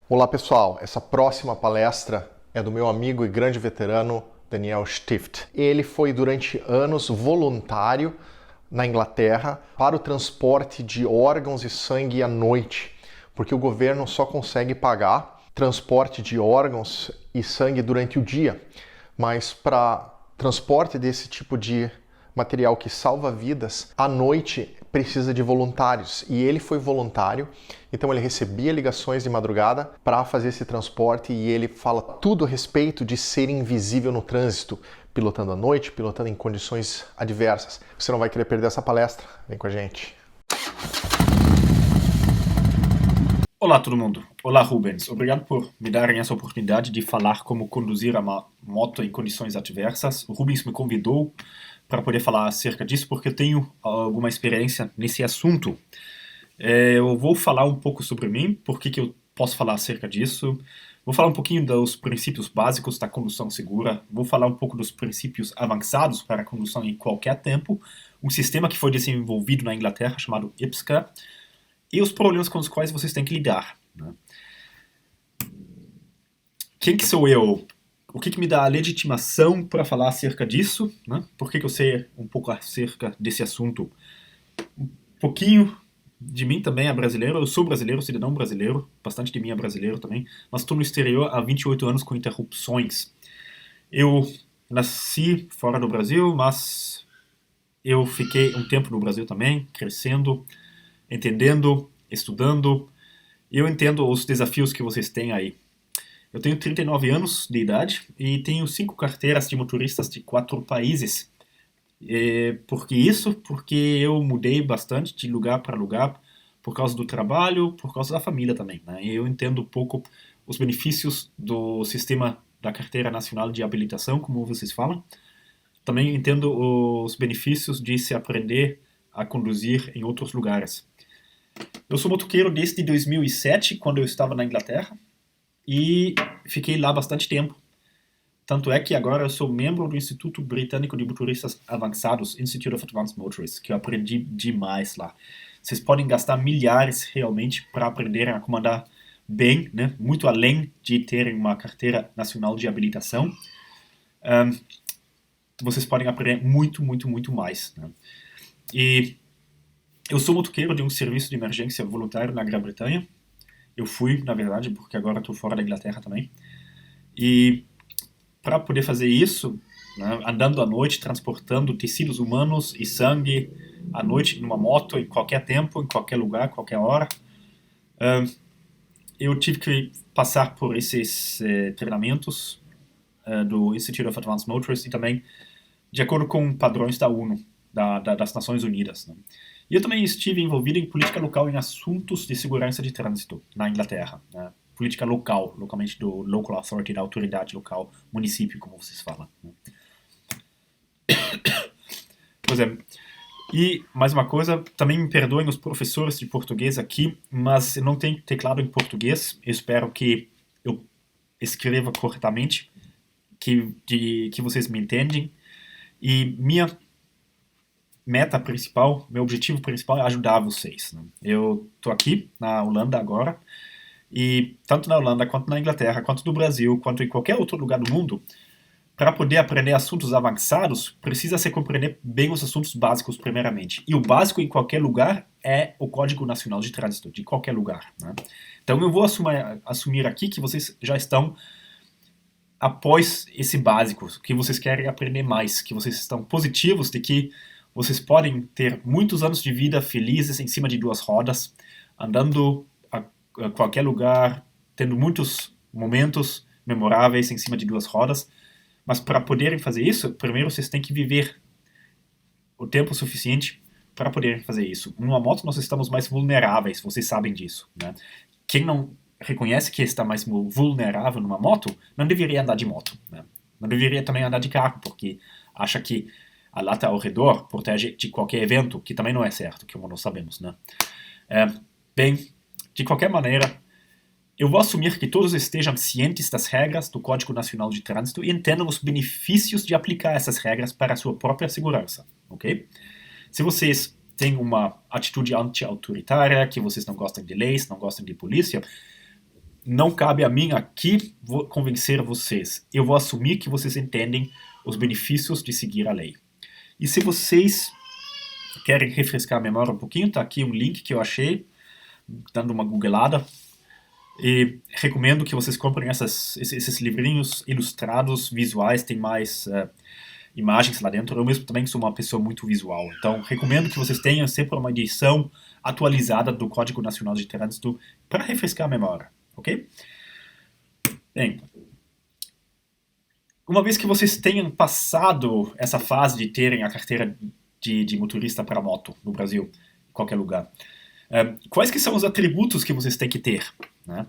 Olá pessoal, essa próxima palestra é do meu amigo e grande veterano Daniel Stift. Ele foi durante anos voluntário na Inglaterra para o transporte de órgãos e sangue à noite, porque o governo só consegue pagar transporte de órgãos e sangue durante o dia, mas para transporte desse tipo de material que salva vidas, à noite precisa de voluntários. E ele foi voluntário, então ele recebia ligações de madrugada para fazer esse transporte e ele fala tudo a respeito de ser invisível no trânsito, pilotando à noite, pilotando em condições adversas. Você não vai querer perder essa palestra? Vem com a gente. Olá, todo mundo. Olá, Rubens. Obrigado por me darem essa oportunidade de falar como conduzir uma moto em condições adversas. O Rubens me convidou para poder falar acerca disso porque eu tenho alguma experiência nesse assunto. Eu vou falar um pouco sobre mim, por que eu posso falar acerca disso. Vou falar um pouquinho dos princípios básicos da condução segura. Vou falar um pouco dos princípios avançados para a condução em qualquer tempo. Um sistema que foi desenvolvido na Inglaterra chamado IPSCA. E os problemas com os quais vocês têm que lidar. Né? Quem que sou eu? O que me dá a legitimação para falar acerca disso? Né? Por que eu sei um pouco acerca desse assunto? Um pouquinho de mim também é brasileiro. Eu sou brasileiro, cidadão brasileiro. Bastante de mim é brasileiro também. Mas estou no exterior há 28 anos com interrupções. Eu nasci fora do Brasil, mas eu fiquei um tempo no Brasil também, crescendo, entendendo, estudando. Eu entendo os desafios que vocês têm aí. Eu tenho 39 anos de idade e tenho 5 carteiras de motoristas de 4 países. Por que isso? Porque eu mudei bastante de lugar para lugar por causa do trabalho, por causa da família também. Né? E eu entendo um pouco os benefícios do sistema da Carteira Nacional de Habilitação, como vocês falam. Também entendo os benefícios de se aprender a conduzir em outros lugares. Eu sou motoqueiro desde 2007, quando eu estava na Inglaterra, e fiquei lá bastante tempo. Tanto é que agora eu sou membro do Instituto Britânico de Motoristas Avançados, Institute of Advanced Motorists, que eu aprendi demais lá. Vocês podem gastar milhares realmente para aprenderem a comandar bem, né? Muito além de terem uma carteira nacional de habilitação. Um, Vocês podem aprender muito, muito, muito mais. Né? E eu sou motoqueiro de um serviço de emergência voluntário na Grã-Bretanha. Eu fui, na verdade, porque agora estou fora da Inglaterra também. E para poder fazer isso, né, andando à noite, transportando tecidos humanos e sangue à noite numa moto, em qualquer tempo, em qualquer lugar, qualquer hora, eu tive que passar por esses treinamentos do Institute of Advanced Motorists e também de acordo com padrões da ONU, das Nações Unidas. Né? E eu também estive envolvido em política local em assuntos de segurança de trânsito na Inglaterra. Né? Política local, localmente do local authority, da autoridade local, município, como vocês falam. Né? Pois é. E, mais uma coisa, também me perdoem os professores de português aqui, mas eu não tenho teclado em português. Eu espero que eu escreva corretamente, que vocês me entendem. E minha meta principal, meu objetivo principal é ajudar vocês. Né? Eu estou aqui na Holanda agora, e tanto na Holanda, quanto na Inglaterra, quanto no Brasil, quanto em qualquer outro lugar do mundo, para poder aprender assuntos avançados, precisa se compreender bem os assuntos básicos primeiramente. E o básico em qualquer lugar é o Código Nacional de Trânsito, de qualquer lugar. Né? Então eu vou assumir aqui que vocês já estão após esse básico, que vocês querem aprender mais, que vocês estão positivos de que vocês podem ter muitos anos de vida felizes em cima de 2 rodas, andando a qualquer lugar, tendo muitos momentos memoráveis em cima de 2 rodas. Mas para poderem fazer isso, primeiro vocês têm que viver o tempo suficiente para poderem fazer isso. Numa moto nós estamos mais vulneráveis, vocês sabem disso. Né? Quem não reconhece que está mais vulnerável numa moto, não deveria andar de moto. Né? Não deveria também andar de carro, porque acha que a lata ao redor protege de qualquer evento, que também não é certo, como nós sabemos. Né? Bem, de qualquer maneira, eu vou assumir que todos estejam cientes das regras do Código Nacional de Trânsito e entendam os benefícios de aplicar essas regras para a sua própria segurança, ok? Se vocês têm uma atitude anti-autoritária, que vocês não gostam de leis, não gostam de polícia, não cabe a mim aqui convencer vocês. Eu vou assumir que vocês entendem os benefícios de seguir a lei. E se vocês querem refrescar a memória um pouquinho, tá aqui um link que eu achei, dando uma googlada. E recomendo que vocês comprem esses livrinhos ilustrados, visuais, tem mais imagens lá dentro. Eu mesmo também sou uma pessoa muito visual, então recomendo que vocês tenham sempre uma edição atualizada do Código Nacional de Trânsito para refrescar a memória, ok? Bem, uma vez que vocês tenham passado essa fase de terem a carteira de motorista para moto no Brasil, em qualquer lugar, quais que são os atributos que vocês têm que ter, né?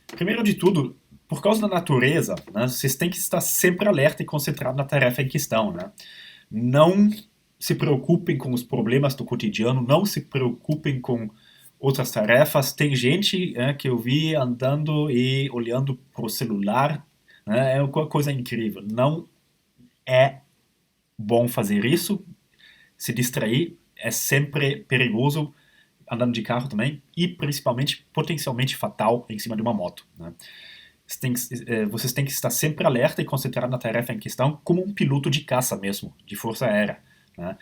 Primeiro de tudo, por causa da natureza, né, vocês têm que estar sempre alerta e concentrado na tarefa em questão, né? Não se preocupem com os problemas do cotidiano, não se preocupem com outras tarefas. Tem gente que eu vi andando e olhando para o celular, né, é uma coisa incrível. Não é bom fazer isso, se distrair é sempre perigoso, andando de carro também, e principalmente potencialmente fatal em cima de uma moto, né? Vocês têm que estar sempre alerta e concentrado na tarefa em questão, como um piloto de caça mesmo, de força aérea, né?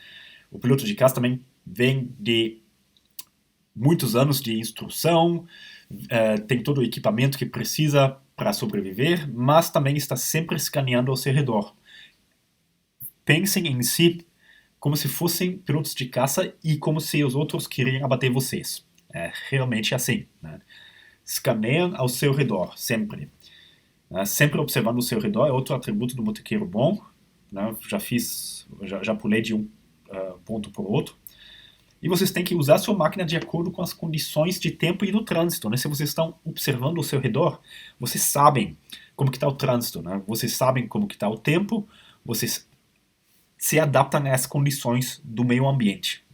O piloto de caça também vem de muitos anos de instrução, tem todo o equipamento que precisa para sobreviver, mas também está sempre escaneando ao seu redor. Pensem em si como se fossem pilotos de caça e como se os outros queriam abater vocês. É realmente assim, né? Escaneiam ao seu redor, sempre. Sempre observando o seu redor é outro atributo do motoqueiro bom, né? Já pulei de um ponto para o outro. E vocês têm que usar a sua máquina de acordo com as condições de tempo e do trânsito, né? Se vocês estão observando o seu redor, vocês sabem como que está o trânsito, né? Vocês sabem como que está o tempo, vocês se adaptam às condições do meio ambiente.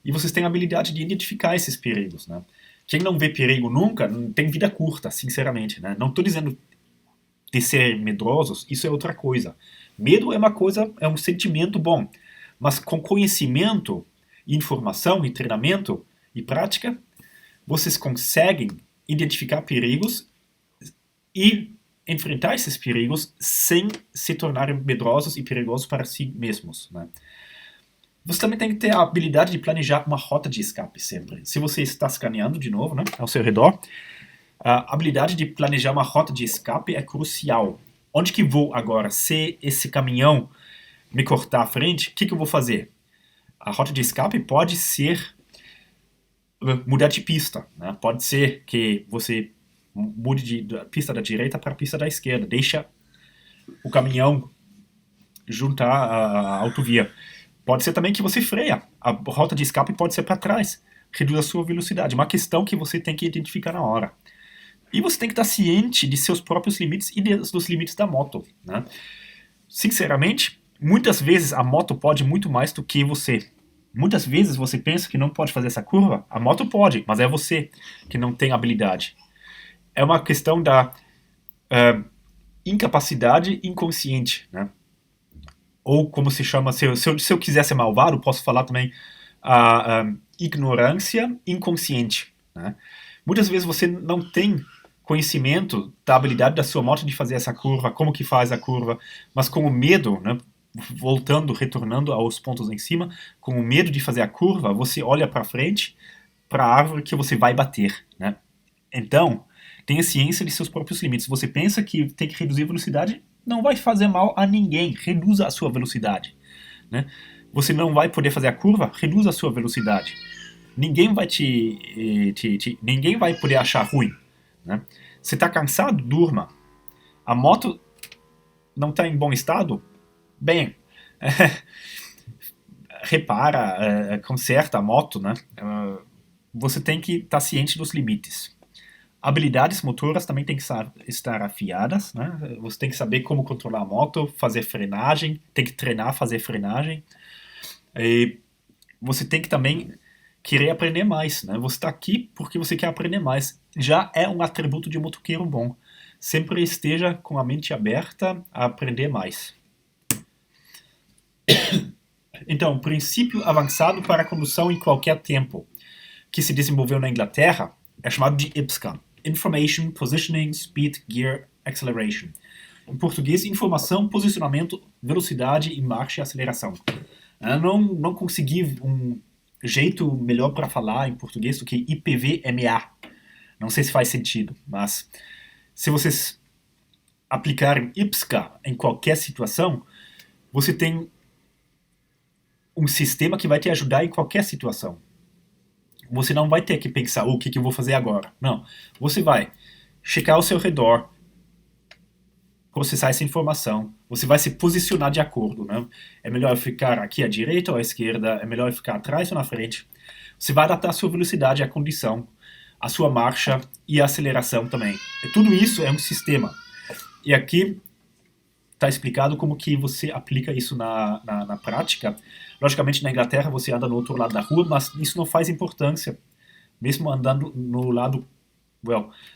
E vocês têm a habilidade de identificar esses perigos, né? Quem não vê perigo nunca tem vida curta, sinceramente, né? Não estou dizendo de ser medrosos, isso é outra coisa. Medo é uma coisa, é um sentimento bom, mas com conhecimento, informação e treinamento e prática, vocês conseguem identificar perigos e enfrentar esses perigos sem se tornarem medrosos e perigosos para si mesmos, né? Você também tem que ter a habilidade de planejar uma rota de escape sempre. Se você está escaneando de novo, né, ao seu redor, a habilidade de planejar uma rota de escape é crucial. Onde que vou agora? Se esse caminhão me cortar a frente, o que eu vou fazer? A rota de escape pode ser mudar de pista, né? Pode ser que você mude da pista da direita para a pista da esquerda, deixa o caminhão juntar a autovia. Pode ser também que você freia, a rota de escape pode ser para trás, reduz a sua velocidade, uma questão que você tem que identificar na hora. E você tem que estar ciente de seus próprios limites e dos limites da moto, né? Sinceramente, muitas vezes a moto pode muito mais do que você. Muitas vezes você pensa que não pode fazer essa curva, a moto pode, mas é você que não tem habilidade. É uma questão da incapacidade inconsciente, né? Ou como se chama, se eu quiser ser malvado, posso falar também a ignorância inconsciente, né? Muitas vezes você não tem conhecimento da habilidade da sua moto de fazer essa curva, como que faz a curva, mas com o medo, né, retornando aos pontos em cima, com o medo de fazer a curva, você olha para frente, para a árvore que você vai bater, né? Então, tenha ciência de seus próprios limites. Você pensa que tem que reduzir a velocidade, não vai fazer mal a ninguém, reduza a sua velocidade, né? Você não vai poder fazer a curva, reduza a sua velocidade. Ninguém vai ninguém vai poder achar ruim, né? Você está cansado? Durma. A moto não está em bom estado? Bem, repara, conserta a moto, né? Você tem que estar ciente dos limites. Habilidades motoras também tem que estar afiadas, né? Você tem que saber como controlar a moto, fazer frenagem, tem que treinar, fazer frenagem. E você tem que também querer aprender mais, né? Você está aqui porque você quer aprender mais. Já é um atributo de um motoqueiro bom. Sempre esteja com a mente aberta a aprender mais. Então, o princípio avançado para a condução em qualquer tempo, que se desenvolveu na Inglaterra, é chamado de IPSCA. Information, Positioning, Speed, Gear, Acceleration. Em português, informação, posicionamento, velocidade e marcha e aceleração. Eu não consegui um jeito melhor para falar em português do que IPVMA. Não sei se faz sentido, mas se vocês aplicarem IPSCA em qualquer situação, você tem um sistema que vai te ajudar em qualquer situação. Você não vai ter que pensar, o que eu vou fazer agora? Não. Você vai checar ao seu redor, processar essa informação, você vai se posicionar de acordo, né? É melhor eu ficar aqui à direita ou à esquerda, é melhor eu ficar atrás ou na frente. Você vai adaptar a sua velocidade à condição, a sua marcha e a aceleração também. E tudo isso é um sistema. E aqui está explicado como que você aplica isso na prática. Logicamente, na Inglaterra, você anda no outro lado da rua, mas isso não faz importância. Mesmo andando no lado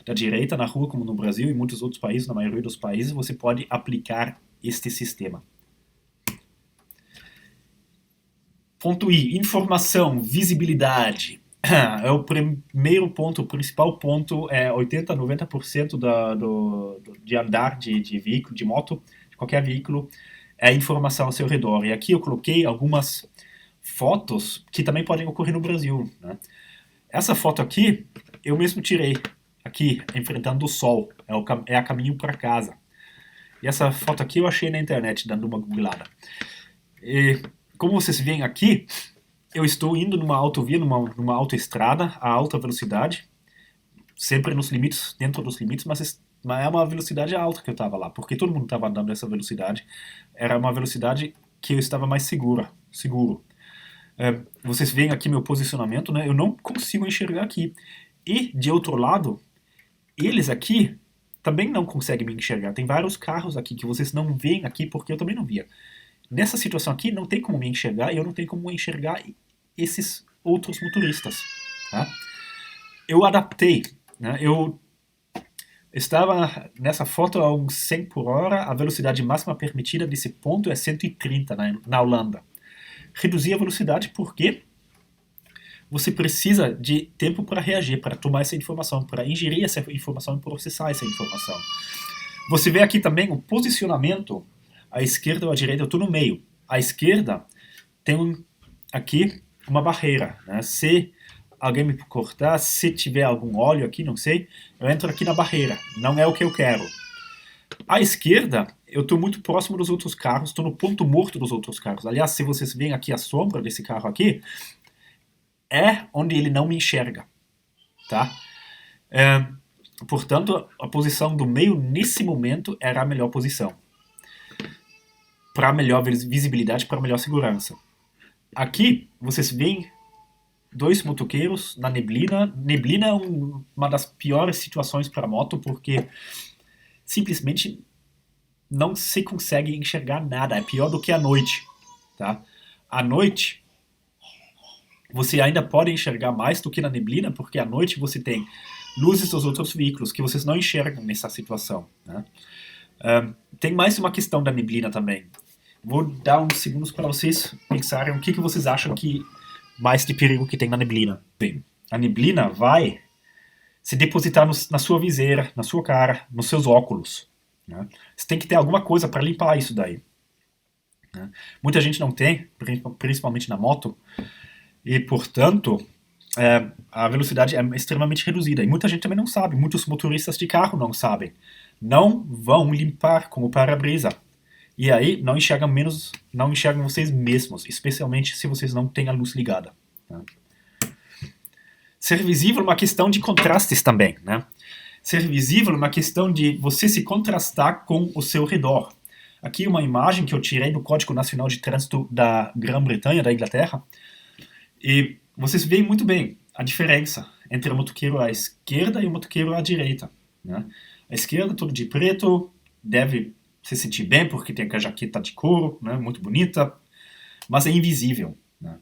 da direita, na rua, como no Brasil e muitos outros países, na maioria dos países, você pode aplicar este sistema. Ponto I, informação, visibilidade. É o primeiro ponto, o principal ponto é 80% a 90% de andar de veículo, de moto, de qualquer veículo, é informação ao seu redor. E aqui eu coloquei algumas fotos que também podem ocorrer no Brasil, né? Essa foto aqui, eu mesmo tirei, aqui, enfrentando o sol, é a caminho para casa. E essa foto aqui eu achei na internet, dando uma googlada. E como vocês veem aqui, eu estou indo numa autovia, numa autoestrada, a alta velocidade, sempre nos limites, dentro dos limites, mas é uma velocidade alta que eu estava lá, porque todo mundo estava andando nessa velocidade. Era uma velocidade que eu estava mais seguro. Vocês veem aqui meu posicionamento, né? Eu não consigo enxergar aqui. E, de outro lado, eles aqui também não conseguem me enxergar. Tem vários carros aqui que vocês não veem aqui, porque eu também não via. Nessa situação aqui, não tem como me enxergar, e eu não tenho como enxergar esses outros motoristas. Tá? Eu adaptei, né? Eu estava nessa foto a uns 100 por hora, a velocidade máxima permitida desse ponto é 130 na Holanda. Reduzi a velocidade porque você precisa de tempo para reagir, para tomar essa informação, para ingerir essa informação e processar essa informação. Você vê aqui também o posicionamento, à esquerda ou à direita, eu estou no meio. À esquerda tem aqui uma barreira, né? Se alguém me cortar, se tiver algum óleo aqui, não sei, eu entro aqui na barreira. Não é o que eu quero. À esquerda, eu estou muito próximo dos outros carros, estou no ponto morto dos outros carros. Aliás, se vocês veem aqui a sombra desse carro aqui, é onde ele não me enxerga. Tá? Portanto, a posição do meio, nesse momento, era a melhor posição. Para melhor visibilidade, para melhor segurança. Aqui, vocês veem dois motoqueiros na neblina. Neblina é uma das piores situações para moto, porque simplesmente não se consegue enxergar nada. É pior do que a noite. Tá? À noite, você ainda pode enxergar mais do que na neblina, porque à noite você tem luzes dos outros veículos que vocês não enxergam nessa situação. Né? Tem mais uma questão da neblina também. Vou dar uns segundos para vocês pensarem o que vocês acham que mais de perigo que tem na neblina. Bem, a neblina vai se depositar na sua viseira, na sua cara, nos seus óculos. Né? Você tem que ter alguma coisa para limpar isso daí. Né? Muita gente não tem, principalmente na moto, e, portanto, a velocidade é extremamente reduzida. E muita gente também não sabe, muitos motoristas de carro não sabem. Não vão limpar com o para-brisa. E aí não enxergam vocês mesmos, especialmente se vocês não têm a luz ligada. Né? Ser visível é uma questão de contrastes também. Né? Ser visível é uma questão de você se contrastar com o seu redor. Aqui uma imagem que eu tirei do Código Nacional de Trânsito da Grã-Bretanha, da Inglaterra. E vocês veem muito bem a diferença entre o motoqueiro à esquerda e o motoqueiro à direita. Né? A esquerda, todo de preto, deve se sentir bem porque tem a jaqueta de couro, né, muito bonita, mas é invisível. Né?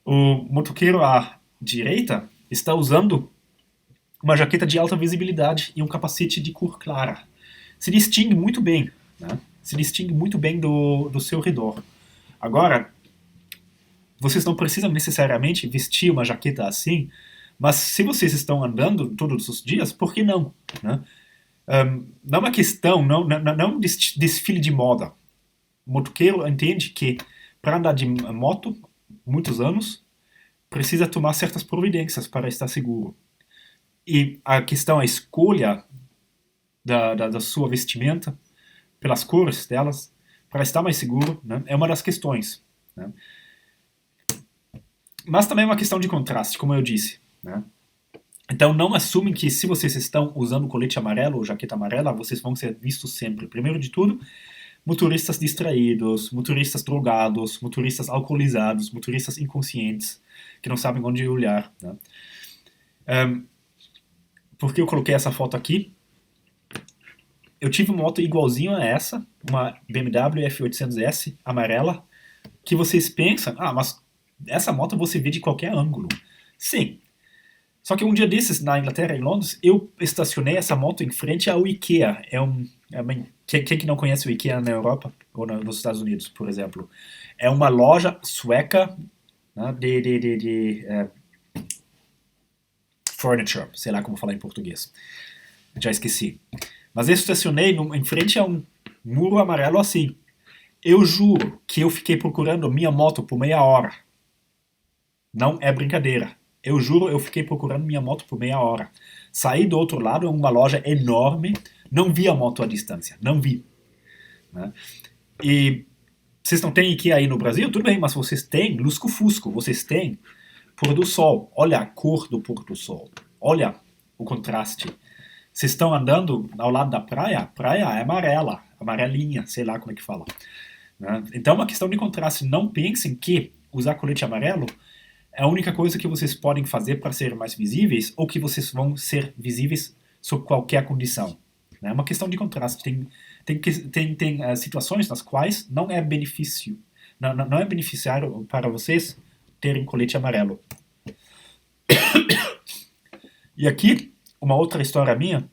O motoqueiro à direita está usando uma jaqueta de alta visibilidade e um capacete de cor clara. Se distingue muito bem, né? Se distingue muito bem do seu redor. Agora, vocês não precisam necessariamente vestir uma jaqueta assim, Mas se vocês estão andando todos os dias, por que não? Né? Não é uma questão, não é um desfile de moda. O motoqueiro entende que para andar de moto, muitos anos, precisa tomar certas providências para estar seguro. E a questão, a escolha da sua vestimenta, pelas cores delas, para estar mais seguro, né, é uma das questões. Né? Mas também é uma questão de contraste, como eu disse. Né? Então não assumem que se vocês estão usando colete amarelo ou jaqueta amarela, vocês vão ser vistos sempre. Primeiro de tudo, motoristas distraídos, motoristas drogados, motoristas alcoolizados, motoristas inconscientes, que não sabem onde olhar. Né? Por que eu coloquei essa foto aqui? Eu tive uma moto igualzinha a essa, uma BMW F800S amarela, que vocês pensam, mas essa moto você vê de qualquer ângulo. Sim. Só que um dia desses, na Inglaterra, em Londres, eu estacionei essa moto em frente ao IKEA. Quem que não conhece o IKEA na Europa, ou nos Estados Unidos, por exemplo? É uma loja sueca, né, de furniture, sei lá como falar em português. Já esqueci. Mas eu estacionei em frente a um muro amarelo assim. Eu juro que eu fiquei procurando minha moto por meia hora. Não é brincadeira. Eu juro, eu fiquei procurando minha moto por meia hora. Saí do outro lado, uma loja enorme, não vi a moto à distância. Não vi. Né? E vocês não têm IKEA aí no Brasil? Tudo bem, mas vocês têm lusco-fusco. Vocês têm pôr do sol. Olha a cor do pôr do sol. Olha o contraste. Vocês estão andando ao lado da praia? A praia é amarela, amarelinha, sei lá como é que fala. Né? Então é uma questão de contraste. Não pensem que usar colete amarelo é a única coisa que vocês podem fazer para ser mais visíveis ou que vocês vão ser visíveis sob qualquer condição. É uma questão de contraste. Tem situações nas quais não é benefício, não é beneficiário para vocês terem colete amarelo. E aqui, uma outra história minha.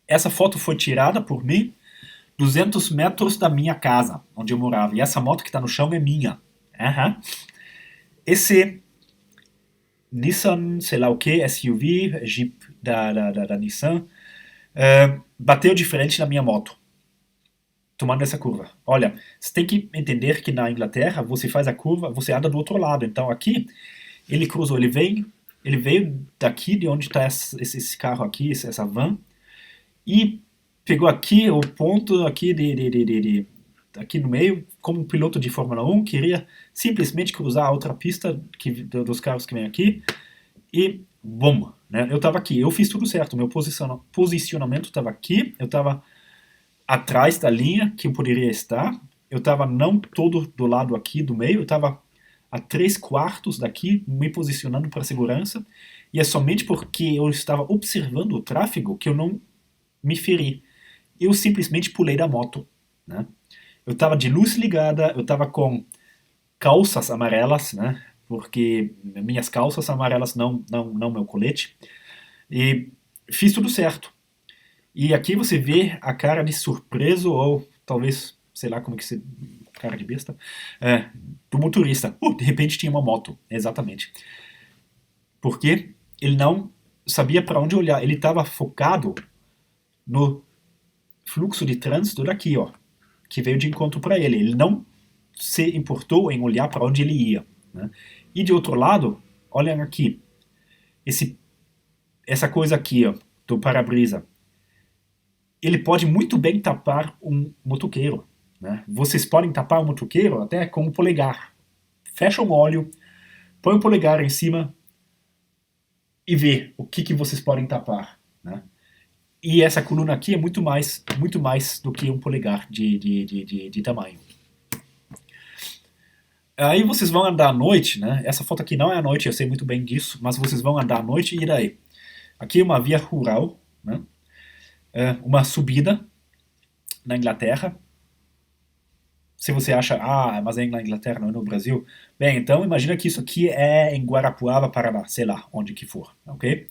Essa foto foi tirada por mim 200 metros da minha casa, onde eu morava. E essa moto que está no chão é minha. Esse Nissan, sei lá o que, SUV, Jeep da Nissan, bateu de frente na minha moto, tomando essa curva. Olha, você tem que entender que na Inglaterra, você faz a curva, você anda do outro lado. Então aqui, ele cruzou, ele veio daqui, de onde está esse carro aqui, essa van, e pegou aqui o ponto aqui aqui no meio, como um piloto de Fórmula 1, queria simplesmente cruzar a outra pista dos carros que vem aqui, e bom, né? Eu estava aqui, eu fiz tudo certo, meu posicionamento estava aqui, eu estava atrás da linha que eu poderia estar, eu estava não todo do lado aqui do meio, eu estava a 3/4 daqui, me posicionando para segurança, e é somente porque eu estava observando o tráfego que eu não me feri. Eu simplesmente pulei da moto. Né? Eu estava de luz ligada, eu estava com calças amarelas, né? Porque minhas calças amarelas, não meu colete, e fiz tudo certo. E aqui você vê a cara de surpreso, ou talvez, sei lá como que se... cara de besta, do motorista. De repente tinha uma moto, exatamente. Porque ele não sabia para onde olhar, ele estava focado no fluxo de trânsito daqui, ó, que veio de encontro para ele. Ele não se importou em olhar para onde ele ia. Né? E de outro lado, olhem aqui, essa coisa aqui, ó, do para-brisa. Ele pode muito bem tapar um motoqueiro. Né? Vocês podem tapar um motoqueiro até com o polegar. Fecha o óleo, põe o polegar em cima e vê o que vocês podem tapar. Né? E essa coluna aqui é muito mais do que um polegar de tamanho. Aí vocês vão andar à noite, né? Essa foto aqui não é à noite, eu sei muito bem disso, mas vocês vão andar à noite e daí? Aqui é uma via rural, né? Uma subida na Inglaterra. Se você acha, mas é na Inglaterra, não é no Brasil. Bem, então imagina que isso aqui é em Guarapuava, Paraná, sei lá, onde que for, ok?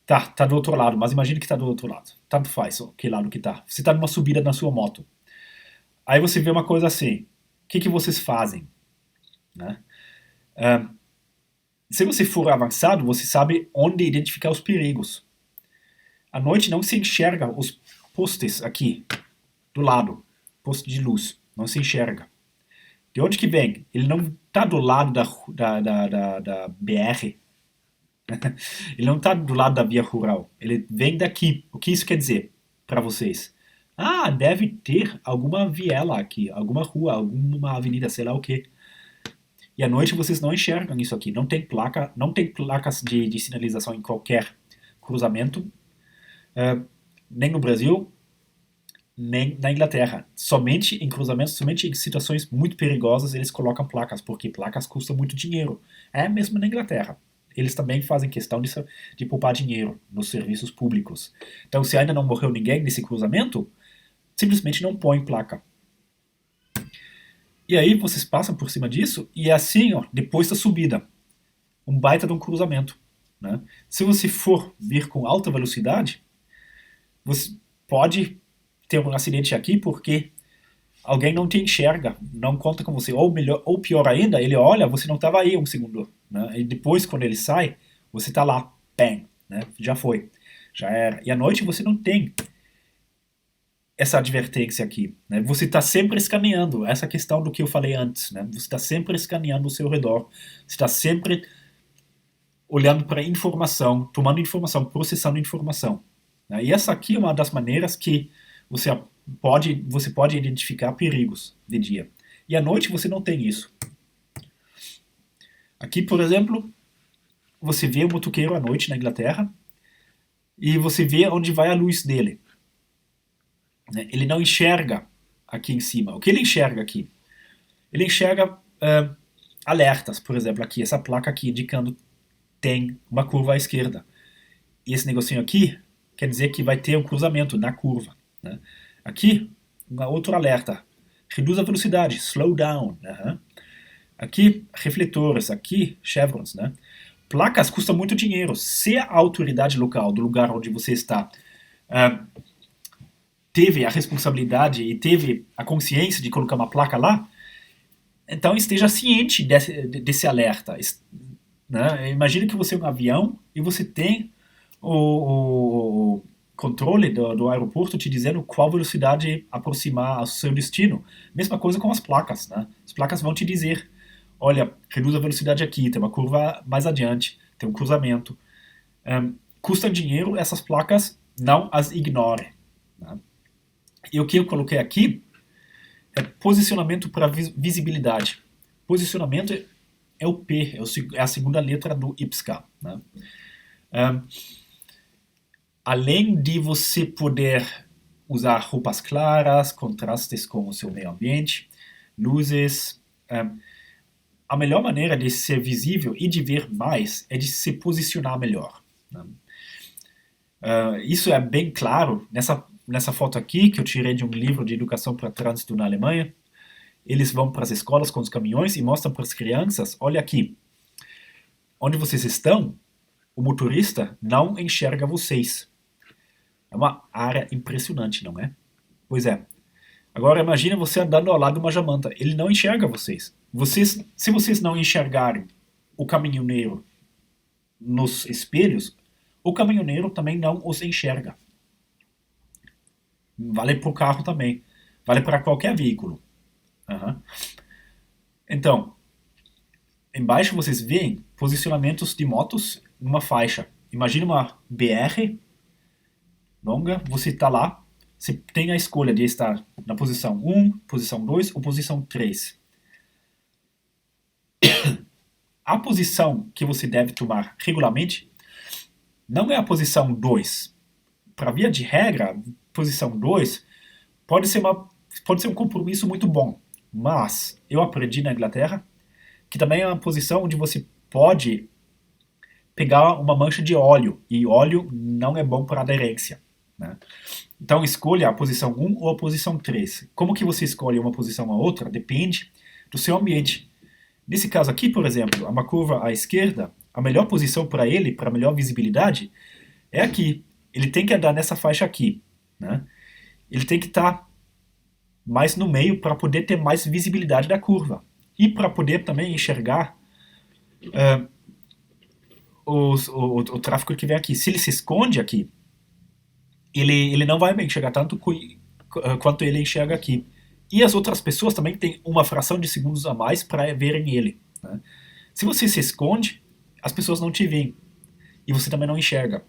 Tá do outro lado, mas imagine que tá do outro lado. Tanto faz que lado que tá. Você tá numa subida na sua moto. Aí você vê uma coisa assim. O que vocês fazem? Né? Se você for avançado, você sabe onde identificar os perigos. À noite não se enxerga os postes aqui, do lado, poste de luz, não se enxerga. De onde que vem? Ele não está do lado da BR, ele não está do lado da via rural, ele vem daqui. O que isso quer dizer para vocês? Ah, deve ter alguma viela aqui, alguma rua, alguma avenida, sei lá o quê. E à noite vocês não enxergam isso aqui. Não tem placa, não tem placas de sinalização em qualquer cruzamento, nem no Brasil, nem na Inglaterra. Somente em cruzamentos, somente em situações muito perigosas eles colocam placas, porque placas custam muito dinheiro. É mesmo na Inglaterra. Eles também fazem questão de poupar dinheiro nos serviços públicos. Então, se ainda não morreu ninguém nesse cruzamento, simplesmente não põe placa. E aí vocês passam por cima disso e é assim, ó, depois da subida, um baita de um cruzamento. Né? Se você for vir com alta velocidade, você pode ter um acidente aqui porque alguém não te enxerga, não conta com você. Ou melhor, ou pior ainda, ele olha, você não estava aí um segundo. Né? E depois, quando ele sai, você está lá, bang, né? Já foi, já era. E à noite você não tem essa advertência aqui. Né? Você está sempre escaneando, essa questão do que eu falei antes. Né? Você está sempre escaneando o seu redor, você está sempre olhando para informação, tomando informação, processando informação. Né? E essa aqui é uma das maneiras que você pode identificar perigos de dia. E à noite você não tem isso. Aqui, por exemplo, você vê o motoqueiro à noite na Inglaterra e você vê onde vai a luz dele. Ele não enxerga aqui em cima. O que ele enxerga aqui? Ele enxerga alertas, por exemplo, aqui, essa placa aqui indicando tem uma curva à esquerda. E esse negocinho aqui quer dizer que vai ter um cruzamento na curva. Né? Aqui, um outro alerta. Reduz a velocidade, slow down. Né? Aqui, refletores, aqui, chevrons. Né? Placas custam muito dinheiro. Se a autoridade local do lugar onde você está teve a responsabilidade e teve a consciência de colocar uma placa lá, então esteja ciente desse alerta. Né? Imagina que você é um avião e você tem o controle do aeroporto te dizendo qual velocidade aproximar ao seu destino. Mesma coisa com as placas. Né? As placas vão te dizer, olha, reduz a velocidade aqui, tem uma curva mais adiante, tem um cruzamento. Custa dinheiro, essas placas não as ignore. Né? E o que eu coloquei aqui é posicionamento para visibilidade. Posicionamento é o P, é a segunda letra do IPSCA. Né? Além de você poder usar roupas claras, contrastes com o seu meio ambiente, luzes, a melhor maneira de ser visível e de ver mais é de se posicionar melhor. Né? Isso é bem claro nessa foto aqui, que eu tirei de um livro de educação para trânsito na Alemanha. Eles vão para as escolas com os caminhões e mostram para as crianças, olha aqui, onde vocês estão, o motorista não enxerga vocês. É uma área impressionante, não é? Pois é. Agora imagine você andando ao lado de uma jamanta. Ele não enxerga vocês. Se vocês não enxergarem o caminhoneiro nos espelhos, o caminhoneiro também não os enxerga. Vale para o carro também. Vale para qualquer veículo. Uhum. Então, embaixo vocês veem posicionamentos de motos numa faixa. Imagine uma BR longa, você está lá, você tem a escolha de estar na posição 1, posição 2 ou posição 3. A posição que você deve tomar regularmente não é a posição 2. Para via de regra, posição 2 pode ser um compromisso muito bom, mas eu aprendi na Inglaterra que também é uma posição onde você pode pegar uma mancha de óleo, e óleo não é bom para aderência. Né? Então escolha a posição 1 ou a posição 3. Como que você escolhe uma posição ou outra depende do seu ambiente. Nesse caso aqui, por exemplo, uma curva à esquerda, a melhor posição para ele, para melhor visibilidade, é aqui. Ele tem que andar nessa faixa aqui. Né? Ele tem que estar mais no meio para poder ter mais visibilidade da curva. E para poder também enxergar o tráfego que vem aqui, se ele se esconde aqui, ele não vai enxergar tanto quanto ele enxerga aqui. E as outras pessoas também têm uma fração de segundos a mais para verem ele. Né? Se você se esconde, as pessoas não te veem. E você também não enxerga.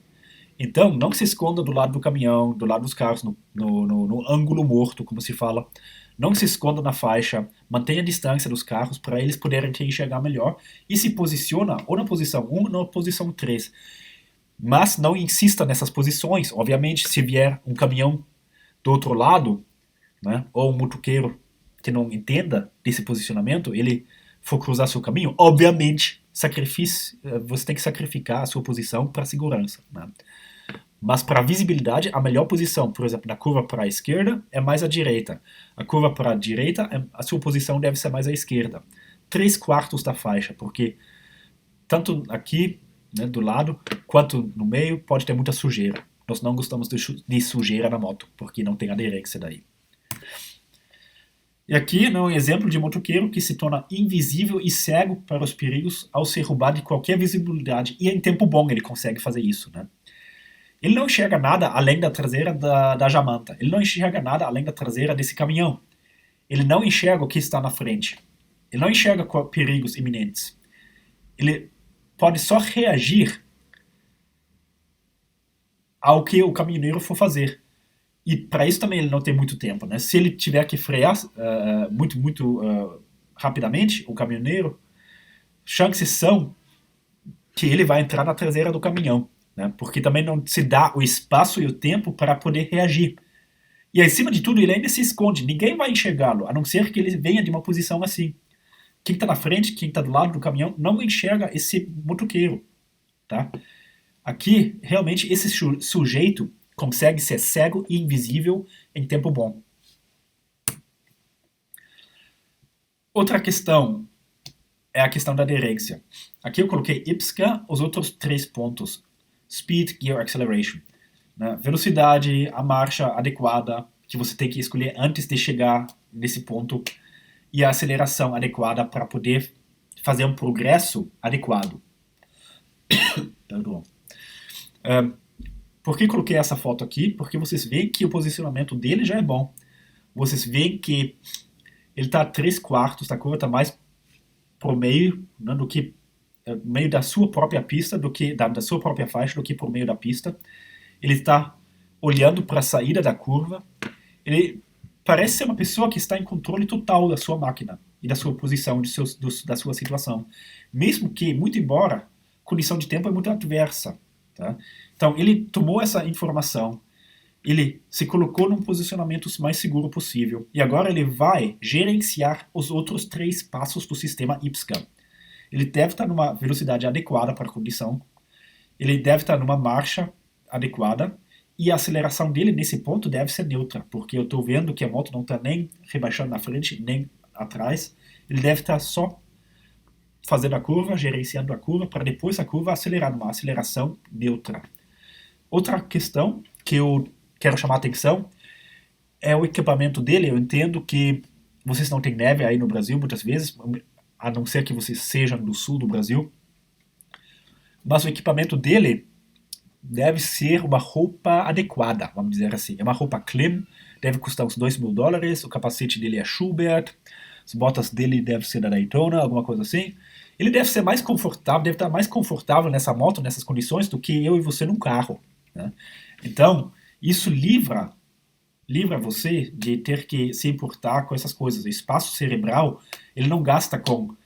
Então, não se esconda do lado do caminhão, do lado dos carros, no ângulo morto, como se fala. Não se esconda na faixa. Mantenha a distância dos carros para eles poderem te enxergar melhor. E se posiciona ou na posição 1 ou na posição 3. Mas não insista nessas posições. Obviamente, se vier um caminhão do outro lado, né, ou um motoqueiro que não entenda desse posicionamento, ele for cruzar seu caminho, obviamente você tem que sacrificar a sua posição para segurança. Né? Mas para visibilidade, a melhor posição, por exemplo, na curva para a esquerda é mais à direita. A curva para a direita, a sua posição deve ser mais à esquerda. 3/4 da faixa, porque tanto aqui, né, do lado, quanto no meio, pode ter muita sujeira. Nós não gostamos de sujeira na moto, porque não tem aderência daí. E aqui, né, um exemplo de motoqueiro que se torna invisível e cego para os perigos ao ser roubado de qualquer visibilidade. E em tempo bom ele consegue fazer isso. Né? Ele não enxerga nada além da traseira da jamanta. Ele não enxerga nada além da traseira desse caminhão. Ele não enxerga o que está na frente. Ele não enxerga perigos iminentes. Ele pode só reagir ao que o caminhoneiro for fazer. E para isso também ele não tem muito tempo. Né? Se ele tiver que frear muito rapidamente, o caminhoneiro, chances são que ele vai entrar na traseira do caminhão. Né? Porque também não se dá o espaço e o tempo para poder reagir. E acima de tudo, ele ainda se esconde. Ninguém vai enxergá-lo, a não ser que ele venha de uma posição assim. Quem está na frente, quem está do lado do caminhão, não enxerga esse motoqueiro. Tá? Aqui, realmente, esse sujeito consegue ser cego e invisível em tempo bom. Outra questão é a questão da aderência. Aqui eu coloquei IPSCA, os outros 3 pontos. Speed, Gear, Acceleration. Né? Velocidade, a marcha adequada, que você tem que escolher antes de chegar nesse ponto, e a aceleração adequada para poder fazer um progresso adequado. Perdão. Por que coloquei essa foto aqui? Porque vocês veem que o posicionamento dele já é bom. Vocês veem que ele está a 3/4 da curva, está mais pro meio, né, do que meio da sua própria pista, do que da sua própria faixa, do que pro meio da pista. Ele está olhando para a saída da curva. Ele parece ser uma pessoa que está em controle total da sua máquina e da sua posição, da sua situação. Mesmo que, muito embora, a condição de tempo é muito adversa. Tá? Então, ele tomou essa informação, ele se colocou num posicionamento mais seguro possível, e agora ele vai gerenciar os outros 3 passos do sistema IPSCA. Ele deve estar numa velocidade adequada para a condição, ele deve estar numa marcha adequada, e a aceleração dele nesse ponto deve ser neutra, porque eu estou vendo que a moto não está nem rebaixando na frente, nem atrás, ele deve estar só fazendo a curva, gerenciando a curva, para depois a curva acelerar numa aceleração neutra. Outra questão que eu quero chamar a atenção é o equipamento dele. Eu entendo que vocês não têm neve aí no Brasil muitas vezes, a não ser que vocês sejam do sul do Brasil, mas o equipamento dele deve ser uma roupa adequada, vamos dizer assim. É uma roupa clean, deve custar uns $2.000, o capacete dele é Schubert, as botas dele devem ser da Daytona, alguma coisa assim. Ele deve ser mais confortável, deve estar mais confortável nessa moto, nessas condições, do que eu e você num carro. Né? Então, isso livra você de ter que se importar com essas coisas. O espaço cerebral, ele não gasta com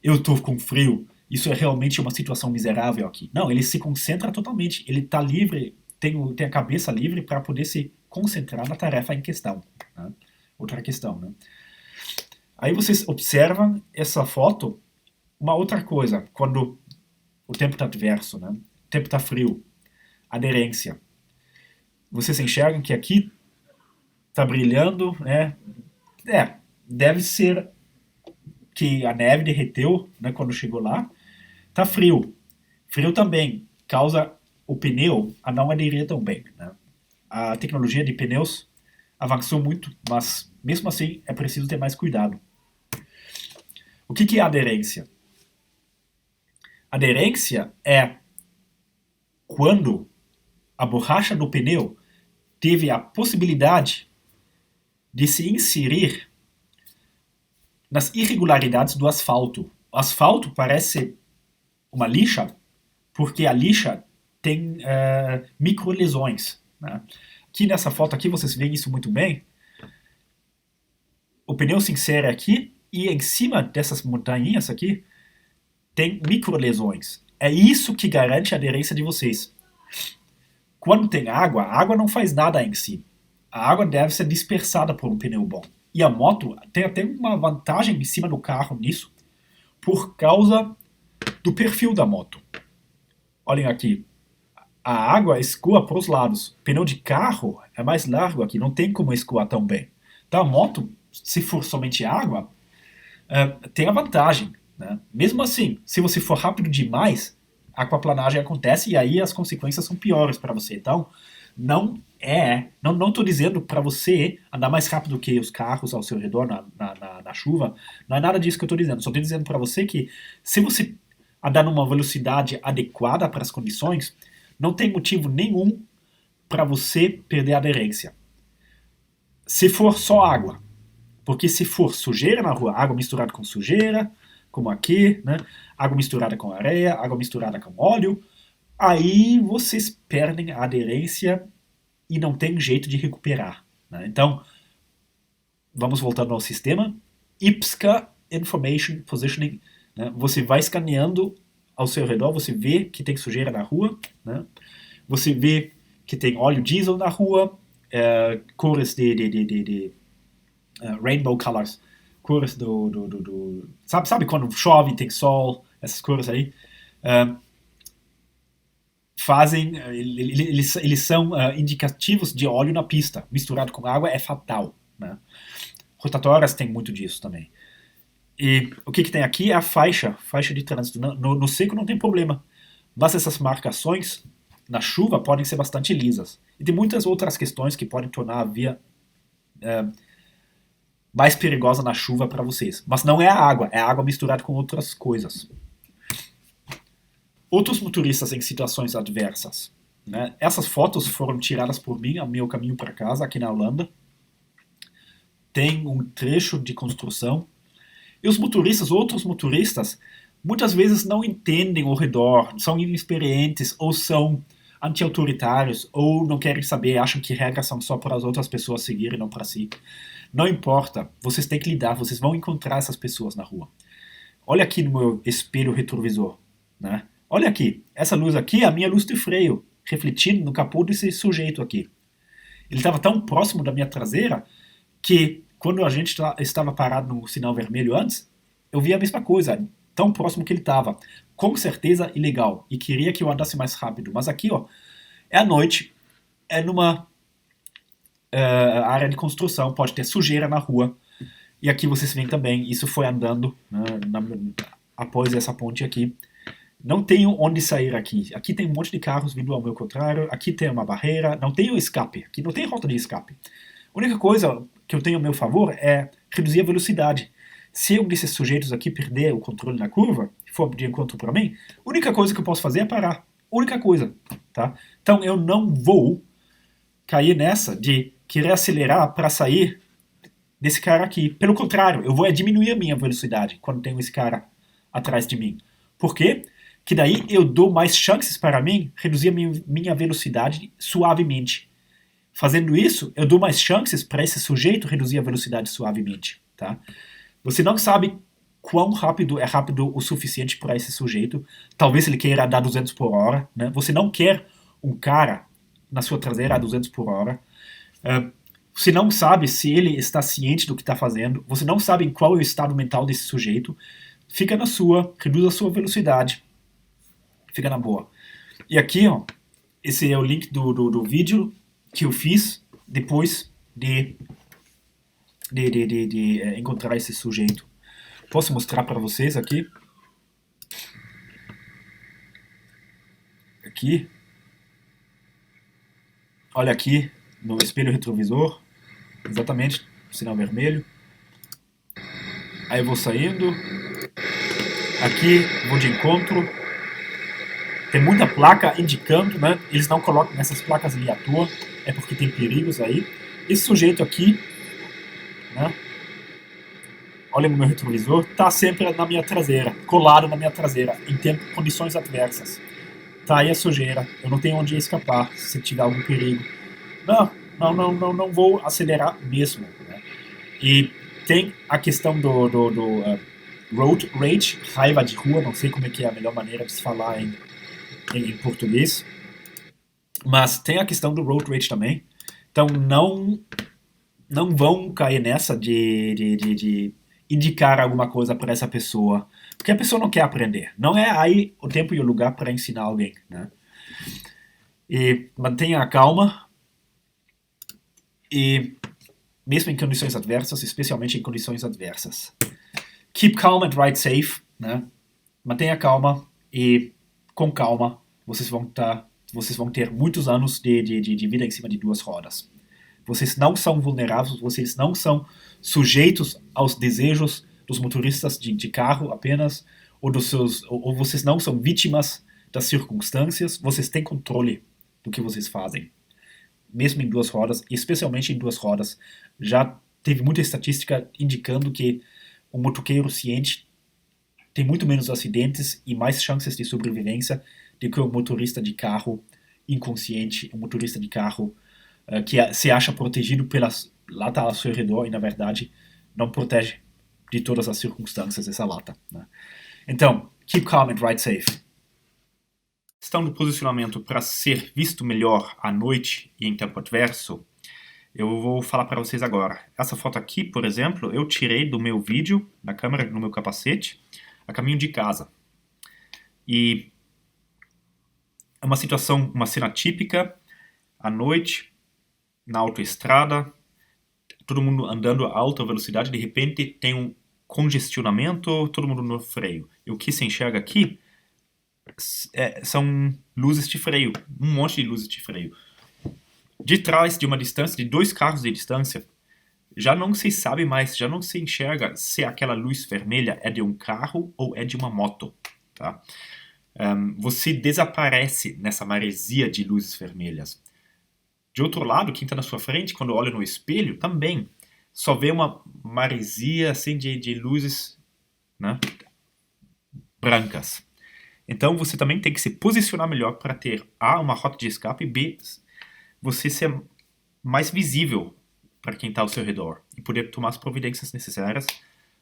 eu estou com frio, isso é realmente uma situação miserável aqui. Não, ele se concentra totalmente, ele está livre, tem a cabeça livre para poder se concentrar na tarefa em questão. Né? Outra questão, né? Aí vocês observam essa foto, uma outra coisa, quando o tempo está adverso, né? O tempo está frio, aderência. Vocês enxergam que aqui está brilhando, né? Deve ser que a neve derreteu, né, quando chegou lá. Está frio. Frio também causa o pneu a não aderir tão bem. Né? A tecnologia de pneus avançou muito, mas mesmo assim é preciso ter mais cuidado. O que é aderência? Aderência é quando a borracha do pneu teve a possibilidade de se inserir nas irregularidades do asfalto. O asfalto parece uma lixa porque a lixa tem microlesões, né? Aqui nessa foto aqui vocês veem isso muito bem. O pneu se insere aqui e em cima dessas montanhas aqui tem microlesões. É isso que garante a aderência de vocês. Quando tem água, a água não faz nada em si. A água deve ser dispersada por um pneu bom. E a moto tem até uma vantagem em cima do carro nisso, por causa do perfil da moto. Olhem aqui. A água escoa para os lados. O pneu de carro é mais largo aqui, não tem como escoar tão bem. Então a moto, se for somente água, tem a vantagem, né? Mesmo assim, se você for rápido demais, a aquaplanagem acontece e aí as consequências são piores para você. Então, não estou dizendo para você andar mais rápido que os carros ao seu redor na chuva. Não é nada disso que eu estou dizendo. Só estou dizendo para você que se você andar numa velocidade adequada para as condições, não tem motivo nenhum para você perder a aderência. Se for só água, porque se for sujeira na rua, água misturada com sujeira, como aqui, né? Água misturada com areia, água misturada com óleo, aí vocês perdem a aderência e não tem jeito de recuperar, né? Então, vamos voltando ao sistema. IPSCA, Information Positioning, né? Você vai escaneando ao seu redor, você vê que tem sujeira na rua, né? Você vê que tem óleo diesel na rua, cores de rainbow colors, cores sabe quando chove, tem sol, essas cores aí, eles são indicativos de óleo na pista. Misturado com água é fatal, né? Rotatórias tem muito disso também. E o que tem aqui é a faixa de trânsito. No seco não tem problema, mas essas marcações na chuva podem ser bastante lisas. E tem muitas outras questões que podem tornar a via mais perigosa na chuva para vocês. Mas não é a água misturada com outras coisas. Outros motoristas em situações adversas, né? Essas fotos foram tiradas por mim ao meu caminho para casa, aqui na Holanda. Tem um trecho de construção. E os motoristas, outros motoristas, muitas vezes não entendem o redor, são inexperientes, ou são anti-autoritários, ou não querem saber, acham que regras são só para as outras pessoas seguirem, não para si. Não importa, vocês têm que lidar, vocês vão encontrar essas pessoas na rua. Olha aqui no meu espelho retrovisor, né? Olha aqui, essa luz aqui é a minha luz de freio, refletindo no capô desse sujeito aqui. Ele estava tão próximo da minha traseira que quando a gente estava parado no sinal vermelho antes, eu vi a mesma coisa, tão próximo que ele estava. Com certeza ilegal, e queria que eu andasse mais rápido. Mas aqui, ó, é à noite, é numa área de construção, pode ter sujeira na rua. E aqui vocês veem também, isso foi andando, né, após essa ponte aqui. Não tenho onde sair aqui. Aqui tem um monte de carros vindo ao meu contrário, aqui tem uma barreira, não tem o escape, aqui não tem rota de escape. A única coisa que eu tenho a meu favor é reduzir a velocidade. Se um desses sujeitos aqui perder o controle na curva, for de encontro para mim, a única coisa que eu posso fazer é parar. Única coisa, tá? Então eu não vou cair nessa de querer acelerar para sair desse cara aqui. Pelo contrário, eu vou diminuir a minha velocidade quando tenho esse cara atrás de mim. Por quê? Que daí eu dou mais chances para mim reduzir a minha velocidade suavemente. Fazendo isso, eu dou mais chances para esse sujeito reduzir a velocidade suavemente, tá? Você não sabe quão rápido é rápido o suficiente para esse sujeito. Talvez ele queira andar 200 por hora, né? Você não quer um cara na sua traseira a 200 por hora. Você não sabe se ele está ciente do que está fazendo. Você não sabe qual é o estado mental desse sujeito. Fica na sua, reduz a sua velocidade. Fica na boa. E aqui, ó, esse é o link do vídeo que eu fiz depois de encontrar esse sujeito. Posso mostrar para vocês aqui? Aqui. Olha aqui no espelho retrovisor. Exatamente, sinal vermelho. Aí eu vou saindo. Aqui vou de encontro. Tem muita placa indicando, né? Eles não colocam essas placas ali à toa, é porque tem perigos aí. Esse sujeito aqui, né? Olha no meu retrovisor, tá sempre na minha traseira, colado na minha traseira, em condições adversas. Tá aí a sujeira, eu não tenho onde escapar se tiver algum perigo. Não vou acelerar mesmo, né? E tem a questão do road rage, raiva de rua, não sei como é que é a melhor maneira de se falar em português, mas tem a questão do road rage também. Então não vão cair nessa de indicar alguma coisa para essa pessoa, porque a pessoa não quer aprender. Não é aí o tempo e o lugar para ensinar alguém, né? E mantenha a calma e mesmo em condições adversas, especialmente em condições adversas. Keep calm and ride safe, né? Mantenha calma e com calma vocês vão ter muitos anos de vida em cima de duas rodas. Vocês não são vulneráveis, vocês não são sujeitos aos desejos dos motoristas de carro apenas, ou vocês não são vítimas das circunstâncias, vocês têm controle do que vocês fazem. Mesmo em duas rodas, especialmente em duas rodas. Já teve muita estatística indicando que o motoqueiro ciente tem muito menos acidentes e mais chances de sobrevivência do que o motorista de carro inconsciente, o motorista de carro que se acha protegido pelas lata ao seu redor e, na verdade, não protege de todas as circunstâncias essa lata, né? Então, keep calm and ride safe. Questão do posicionamento para ser visto melhor à noite e em tempo adverso, eu vou falar para vocês agora. Essa foto aqui, por exemplo, eu tirei do meu vídeo, da câmera, no meu capacete, a caminho de casa. E é uma situação, uma cena típica, à noite, na autoestrada, todo mundo andando a alta velocidade, de repente tem um congestionamento, todo mundo no freio. E o que se enxerga aqui são luzes de freio, um monte de luzes de freio. De trás, de uma distância de 2 carros de distância, já não se sabe mais, já não se enxerga se aquela luz vermelha é de um carro ou é de uma moto, tá? Você desaparece nessa maresia de luzes vermelhas. De outro lado, quem está na sua frente, quando olha no espelho, também só vê uma maresia assim, de luzes, né, brancas. Então você também tem que se posicionar melhor para ter A, uma rota de escape, e B, você ser mais visível para quem está ao seu redor e poder tomar as providências necessárias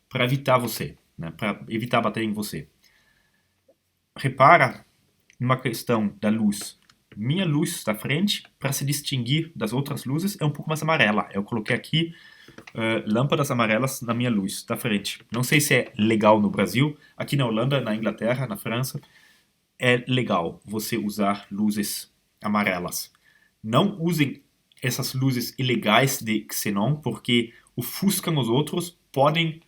para evitar você, né, para evitar bater em você. Repara numa questão da luz. Minha luz da frente, para se distinguir das outras luzes, é um pouco mais amarela. Eu coloquei aqui lâmpadas amarelas na minha luz da frente. Não sei se é legal no Brasil. Aqui na Holanda, na Inglaterra, na França, é legal você usar luzes amarelas. Não usem essas luzes ilegais de xenon, porque ofuscam os outros, podem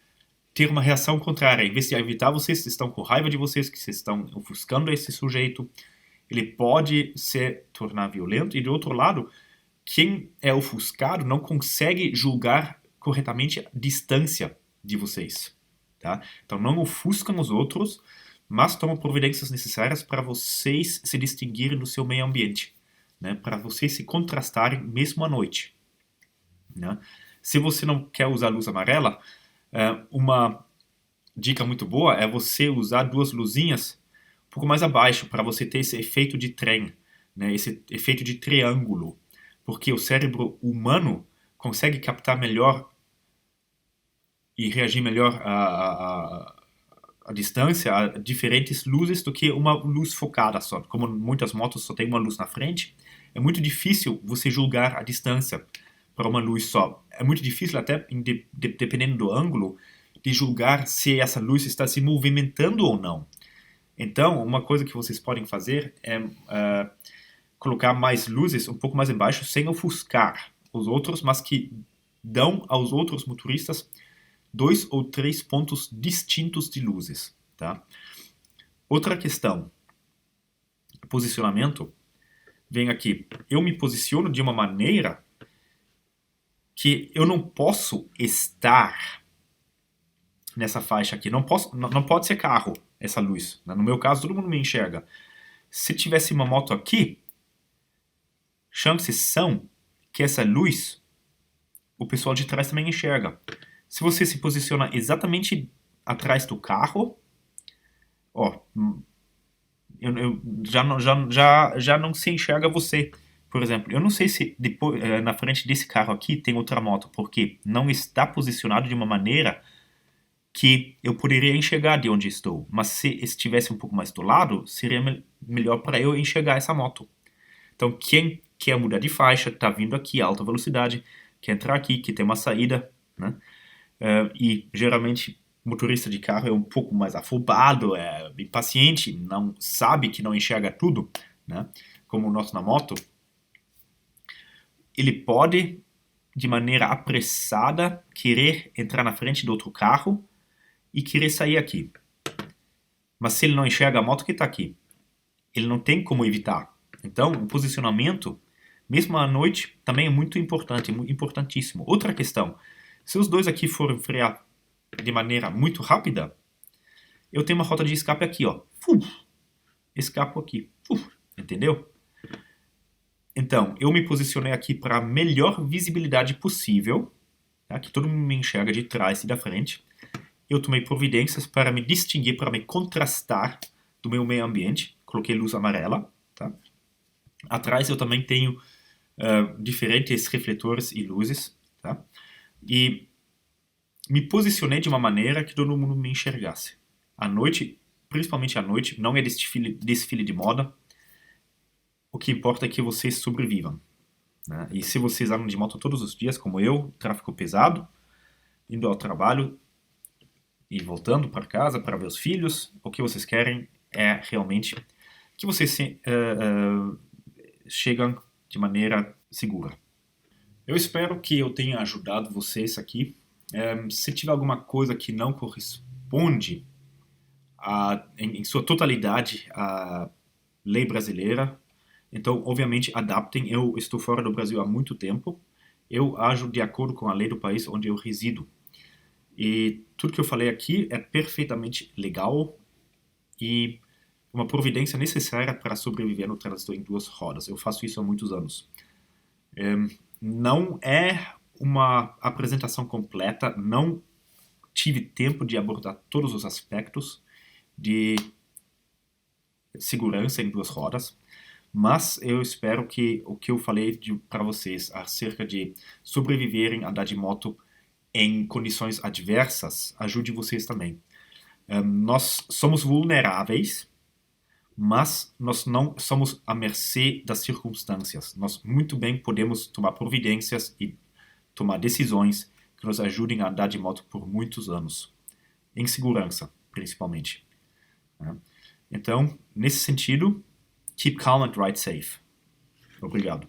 ter uma reação contrária. Em vez de evitar, vocês estão com raiva de vocês, que vocês estão ofuscando esse sujeito. Ele pode se tornar violento. E, do outro lado, quem é ofuscado não consegue julgar corretamente a distância de vocês. Tá? Então, não ofuscam os outros, mas tomam providências necessárias para vocês se distinguirem do seu meio ambiente, né? Para vocês se contrastarem mesmo à noite, né? Se você não quer usar luz amarela, uma dica muito boa é você usar 2 luzinhas um pouco mais abaixo, para você ter esse efeito de trem, né? Esse efeito de triângulo, porque o cérebro humano consegue captar melhor e reagir melhor a distância, a diferentes luzes do que uma luz focada só. Como muitas motos só tem uma luz na frente, é muito difícil você julgar a distância para uma luz só. É muito difícil até, dependendo do ângulo, de julgar se essa luz está se movimentando ou não. Então, uma coisa que vocês podem fazer é colocar mais luzes um pouco mais embaixo, sem ofuscar os outros, mas que dão aos outros motoristas 2 ou 3 pontos distintos de luzes, tá? Outra questão, posicionamento, vem aqui. Eu me posiciono de uma maneira que eu não posso estar nessa faixa aqui. Não pode ser carro essa luz. No meu caso, todo mundo me enxerga. Se tivesse uma moto aqui, chances são que essa luz o pessoal de trás também enxerga. Se você se posiciona exatamente atrás do carro, ó, eu já não se enxerga você. Por exemplo, eu não sei se depois, na frente desse carro aqui tem outra moto, porque não está posicionado de uma maneira que eu poderia enxergar de onde estou. Mas se estivesse um pouco mais do lado, seria melhor para eu enxergar essa moto. Então, quem quer mudar de faixa, está vindo aqui, alta velocidade, quer entrar aqui, que tem uma saída, né? E geralmente motorista de carro é um pouco mais afobado, é impaciente, não sabe que não enxerga tudo, né? Como o nosso na moto. Ele pode, de maneira apressada, querer entrar na frente do outro carro e querer sair aqui. Mas se ele não enxerga a moto que está aqui, ele não tem como evitar. Então, o posicionamento, mesmo à noite, também é muito importante, importantíssimo. Outra questão, se os dois aqui forem frear de maneira muito rápida, eu tenho uma rota de escape aqui, ó. Escapo aqui. Entendeu? Então, eu me posicionei aqui para a melhor visibilidade possível, tá? Que todo mundo me enxerga de trás e da frente. Eu tomei providências para me distinguir, para me contrastar do meu meio ambiente. Coloquei luz amarela, tá? Atrás eu também tenho diferentes refletores e luzes, tá? E me posicionei de uma maneira que todo mundo me enxergasse. À noite, principalmente à noite, não é desfile de moda. O que importa é que vocês sobrevivam, né? E se vocês andam de moto todos os dias, como eu, tráfego pesado, indo ao trabalho e voltando para casa para ver os filhos, o que vocês querem é realmente que vocês chegam de maneira segura. Eu espero que eu tenha ajudado vocês aqui. Se tiver alguma coisa que não corresponde em sua totalidade à lei brasileira, então, obviamente, adaptem. Eu estou fora do Brasil há muito tempo. Eu ajo de acordo com a lei do país onde eu resido. E tudo que eu falei aqui é perfeitamente legal e uma providência necessária para sobreviver no trânsito em duas rodas. Eu faço isso há muitos anos. Não é uma apresentação completa, não tive tempo de abordar todos os aspectos de segurança em duas rodas, mas eu espero que o que eu falei para vocês acerca de sobreviverem a andar de moto em condições adversas ajude vocês também. Nós somos vulneráveis, mas nós não somos à mercê das circunstâncias. Nós muito bem podemos tomar providências e tomar decisões que nos ajudem a andar de moto por muitos anos, em segurança, principalmente. Então, nesse sentido, keep calm and ride safe. Obrigado.